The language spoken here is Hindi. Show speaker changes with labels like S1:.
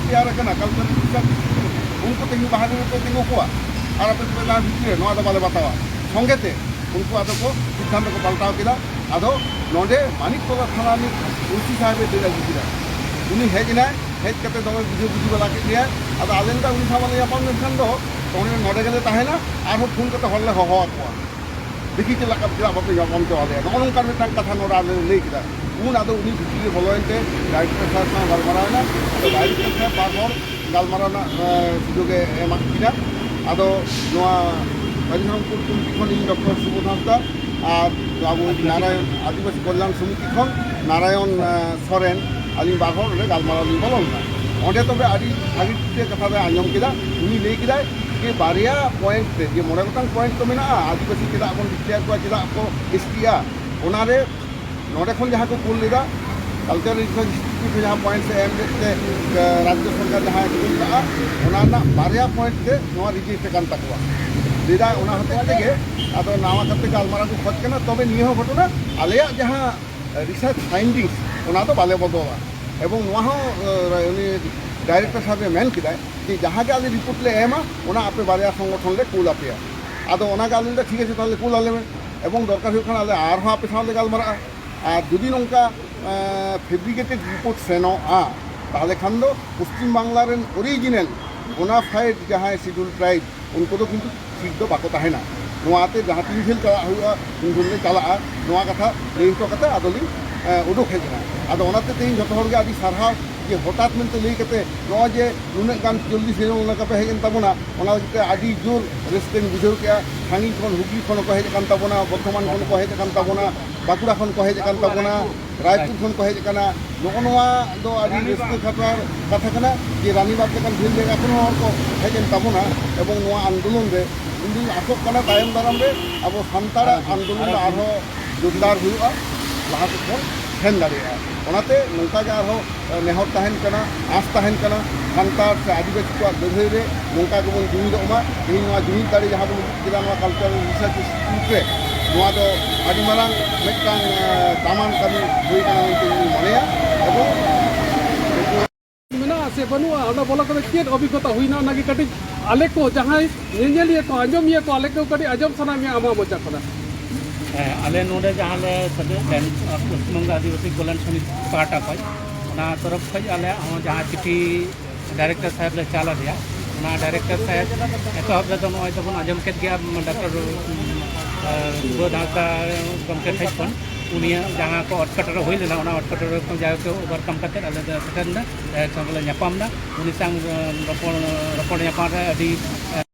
S1: तैयार करना कल्चर उनको तेज बाहर पे तिंगु को और अपने भितर ना बाले बतावा संगेते उनको आदो को सिद्धांत को पलटाव किया आदो नोडे मानिकतला थाना ओसी साहेब डेरा गुजरा उनी हेजना हेज करते दमे बुझे बुझी वाला के दिया आदो आलेंदा उनी सामाल यापाम नेखान दो तोने नोडे गेले ताहेना आरो फोन करते हल्ले हवा को देखी चला का चला बापे यापाम तो आले नोन कर मिटांग कथा नोडा आले ले किदा उन आदो उनी भितर बोलोइते डायरेक्टर साहब सा गलमाराना तो डायरेक्टर साहब बारबार गलमाराना सुजोगे एमा किदा आदो नोआ राजनपुर कमिटी खन डॉक्टर सुबोध हांसदा और अब नारायण आदिवासी कल्याण समिति खन नारायण सोरेन अली बारबार गलमारानी बोलोना ओंडे तबे आदि भागी कथा आंजम किदा उनी ले किदा कि बारिया पॉइंट जे मोड़े गोटांग पॉइंट तो मेना आदिवासी चेदा बन डिक्लेयर को चेदा को एसटीआ ओनारे नोडे खन जहाँ को कुल लेदा कल्चर इंस्टीट्यूट जहाँ पॉइंट से एम देते राज्य सरकार जहाँ कुलता ओना बारिया पॉइंट से नोआ रिजेक्ट कान तकवा लेदा ओना हते तेगे आदो नावा कते गलमारा को खोज केना तबे नियो घटना आलेया जहाँ रिसर्च फाइंडिंग्स ओना तो बाले बदला एवं नोआ हो डायरेक्टर साहब मेन किदा कि जहाँ के आले रिपोर्ट ले एमा ओना आपे बारिया संगठन ले कुल आपेया आदो ओना गाले ठीक है ताले कुल आले एवं दरकार हुई आले आर हाँ आपे साले गलमारा और जुदी नौका फेब्रिकेटेड रिपोर्ट सेनो ताहले खान दो पश्चिम बांगलार ओरिजिनल बोनाफाइड जहाँ शिड्यूल ट्राइब उनको तो किन्तु सीट दो बाको ताहेना नोआते जहाँ तीन झेल चला हुआ तीन झेल चला नोआ कथा लई तो कते आदोली उडुक हेजना आदो ओनाते तेहिं जतो हर गे आदि सारहाव जे हठात मेनते लई कते नो जे नुनाग गान 40 दिन ओना कपे हेजन ताबोना ओना कते आदि जोर रेस्टेन बुझाव के थानी खन हुगली खन को हेज कान ताबोना बर्तमान खन को हेज कान ताबोना बाकुड़ा खन को हेज कान ताबोना रायपुर खन को हेज काना नोआ दो आदि रेस्टे खतर कथा कना जे रानीबाग के कान झेल जगह खन हर को हेजन ताबोना एवं नोआ आंदोलन रे उन्दी आसोक कना तायम दाराम रे अब सान्तार आंदोलन आरो जोरदार हुआ लाहा को ठेन दाड़िया ओनाते नौका के आरो नेहर तहन कना आस तहन कना सान्तार से आदिवासी को लड़ाई रे नौका के बन जुमिदोमा इन नोआ जुमिद दाड़ी जहाँ बन किदा नोआ कल्चर रिसर्च इंस्टीट्यूट रे नोआ दो आदि मारांग मेटांग तामान कमी हुई कना मेनते मनेया एबो
S2: मेना से बनुआ ओना बोला करे चेत अभिज्ञता हुईना नागी कटी आले को जहाँ नेलिए को आंजमिए को आले को कटी आंजम सना में आमा मजा करा
S3: आले नोडे जहाँ ले पश्चिम बंग आदिवासी कल्याण समिति पाटा खज तरफ खज आले जहाँ चिठी डायरेक्टर साहब ले चाला दिया डायरेक्टर साहब एतहब तो नॉय तो आंजम के गया डॉक्टर सुबोध हांसदा गमके ठेज खन उनिया जहाँ को अटकटर हुई लेना अटकटर को जाके ओवरकम करते आले सेटन डायरेक्टर साहब ले ᱧᱟᱯᱟᱢ दा उनी संग रपड़ ᱧᱟᱯᱟᱢ रे